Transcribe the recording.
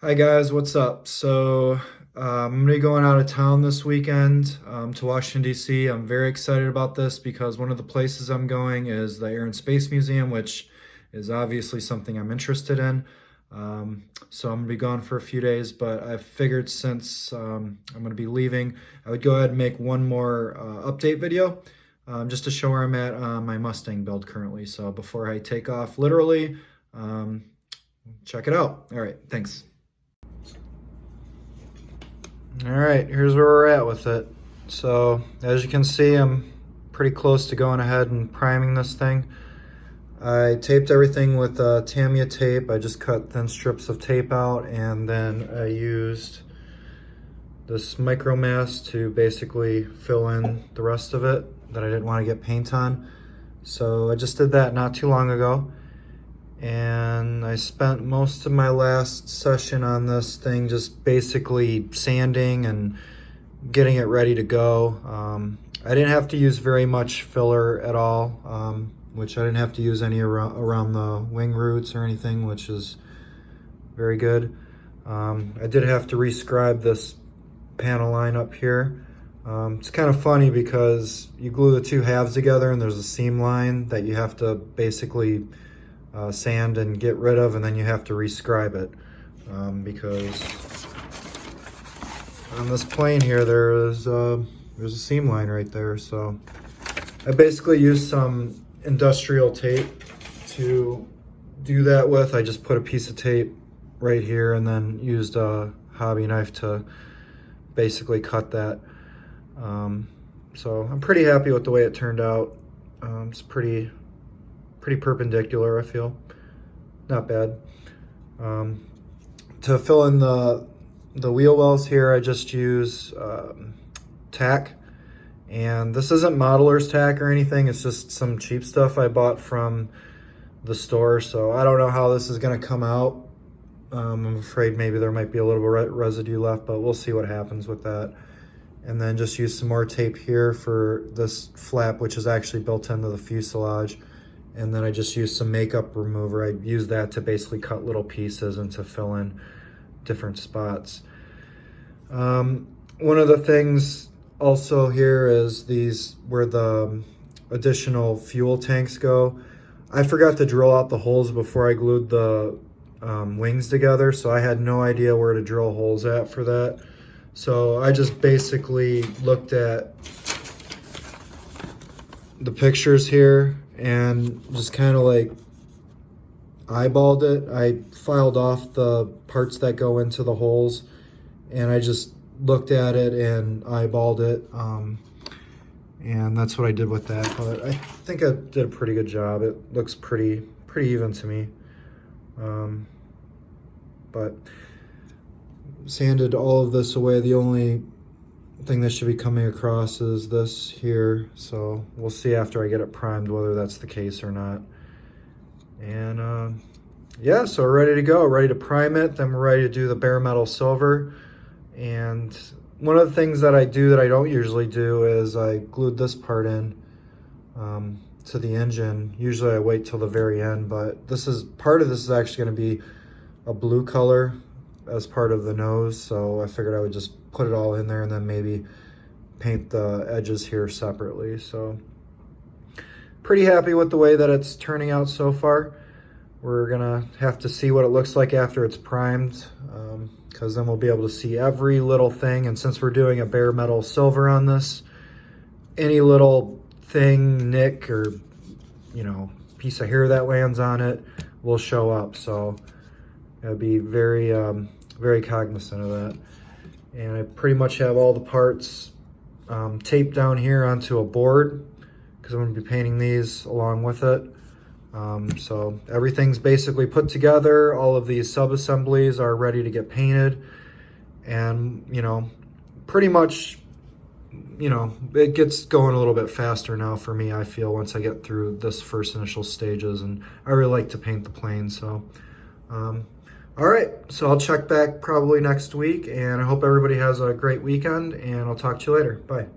Hi guys, what's up? I'm gonna be going out of town this weekend to Washington, D.C. I'm very excited about this because one of the places I'm going is the Air and Space Museum, which is obviously something I'm interested in. So I'm gonna be gone for a few days, but I figured since I'm gonna be leaving, I would go ahead and make one more update video just to show where I'm at on my Mustang build currently. So before I take off literally, check it out. All right, thanks. All right, here's where we're at with it. So as you can see, I'm pretty close to going ahead and priming this thing. I taped everything with Tamiya tape. I just cut thin strips of tape out, and then I used this micro mask to basically fill in the rest of it that I didn't want to get paint on. So I just did that not too long ago. And I spent most of my last session on this thing just basically sanding and getting it ready to go. I didn't have to use very much filler at all, which I didn't have to use any around the wing roots or anything, which is very good. I did have to rescribe this panel line up here. It's kind of funny because you glue the two halves together and there's a seam line that you have to basically sand and get rid of, and then you have to rescribe it because on this plane here there's a seam line right there. So I basically used some industrial tape to do that with. I just put a piece of tape right here and then used a hobby knife to basically cut that. So I'm pretty happy with the way it turned out. It's pretty perpendicular, I feel. Not bad. To fill in the wheel wells here, I just use tack. And this isn't modeler's tack or anything, it's just some cheap stuff I bought from the store. So I don't know how this is gonna come out. I'm afraid maybe there might be a little bit of residue left, but we'll see what happens with that. And then just use some more tape here for this flap, which is actually built into the fuselage. And then I just used some makeup remover. I used that to basically cut little pieces and to fill in different spots. One of the things also here is these where the additional fuel tanks go. I forgot to drill out the holes before I glued the wings together, so I had no idea where to drill holes at for that. So I just basically looked at the pictures here and just kind of like eyeballed it. I filed off the parts that go into the holes and I just looked at it and eyeballed it. And that's what I did with that. But I think I did a pretty good job. It looks pretty even to me. But sanded all of this away. The only thing that should be coming across is this here, so we'll see after I get it primed whether that's the case or not. And yeah, so we're ready to go, ready to prime it, then we're ready to do the bare metal silver. And one of the things that I do that I don't usually do is I glued this part in to the engine. Usually I wait till the very end, but part of this is actually going to be a blue color as part of the nose, so I figured I would just put it all in there and then maybe paint the edges here separately. So pretty happy with the way that it's turning out so far. We're gonna have to see what it looks like after it's primed, because then we'll be able to see every little thing. And since we're doing a bare metal silver on this, any little thing, nick, or piece of hair that lands on it will show up. So I'll be very cognizant of that. And I pretty much have all the parts taped down here onto a board because I'm going to be painting these along with it. So everything's basically put together. All of these sub-assemblies are ready to get painted. And, pretty much, it gets going a little bit faster now for me, I feel, once I get through this first initial stages. And I really like to paint the plane, so... all right, so I'll check back probably next week, and I hope everybody has a great weekend, and I'll talk to you later. Bye.